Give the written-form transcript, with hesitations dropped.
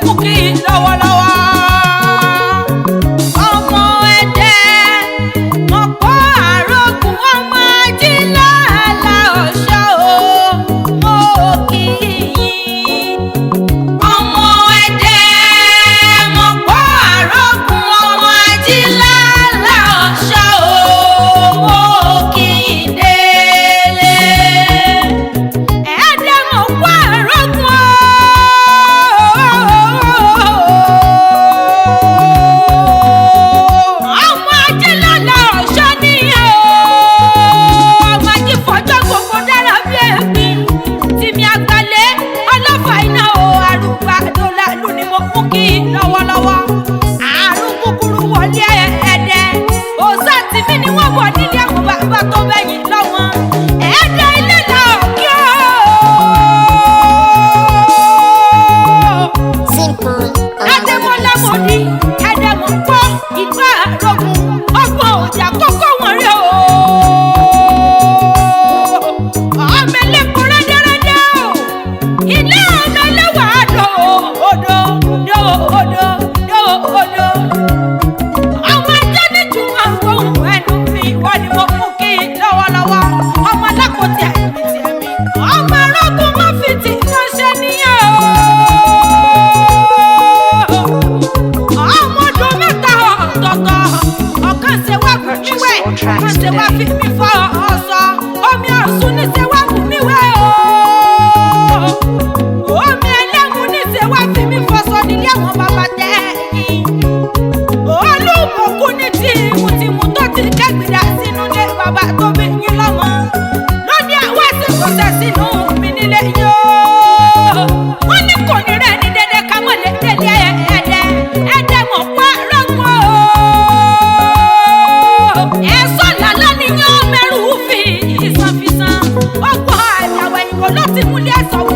mú kí lọ́wọ́lọ́wọ́. Ọmọ Ẹdẹ mo kó àrògùn ọmọ Ajílàlà Ọ̀ṣọ́ o, mo kí yín. Ọmọ Ẹdẹ mo kó àrògùn ọmọ Ajílàlà Ọ̀ṣọ́ o, mo kí yín délé. Ẹdẹ mo kó àrògùn o. Ọmọ Ajílàlà Ọ̀ṣọ́ nìyẹn o. Ọmọ Ajífọ̀jọ́ gbogbo dára bí ẹ̀gbin. Tìmí àgbàlẹ̀ ọlọ́fà iná o. Àrùgbà dọ́làlú ni mo mú kí lọ́wọ́lọ́wọ́. Àrùn kúkúrú wọlé Ẹdẹ. Òòṣà tìmí ni wọ́n wọ̀ nílé àwọn bàbá tó bẹ̀yìn lọ́wọ́. Ẹdẹ ilé là òkè o. Simple Adémọ́lá mo ní Ẹdẹ mo gbọ́ ìgbà àrògùn ọgbọ̀n ọjà kókó wọn rẹ̀ o. Ọmọ ẹlẹ́kọ̀ọ́ rẹ́dẹ́rẹ́dẹ́ o. Ilé ọ̀nà lẹ́wà àdó odò dó odò dó odò. Ọmọ ẹjọ́ ní jùmọ̀ gbóhùn ẹnu mi wọ́n ni mo mú kí lọ́wọ́lọ́wọ́. Ọmọ alákòótì ẹ̀mí ti ẹ̀mí. Ọmọ arógún má fi tì ránṣẹ́ níyẹn o. Ọmọ ọdún mẹ́ta ọ̀tọ̀ọ̀tọ̀. Ọ̀kan ṣe wá bù mí wẹ̀, ọ̀kan ṣe wá fi mí fọ ọ̀ṣọ́. Omi Ọ̀ṣun ní ṣe wá bù mí wẹ̀ o. Omi Ẹlẹ́mu ní ṣe wá fi mí fọṣọ nílé àwọn bàbá tẹ̀yìn. Olúbùkún ní tìmùtìmù tó ti kẹ́gbìdà sínú ilé bàbá tó bí yín lọ́mọ. Lóní àwọn àṣekọ̀ṣẹ̀ sínú mi nílé yín o. Wọ́n ní kò ní rẹ̀ ní dédé ká mọ̀ lé délé Ẹdẹ. Ẹdẹ mọ̀ pa rọ́gbọ̀n o. Ẹ̀sọ́ làlá nìyẹn mẹ́rù fi ìsànfìsàn. Ọgbọ̀n àìyàwó ìwò ló ti múlẹ̀ ẹ̀sọ́ wù.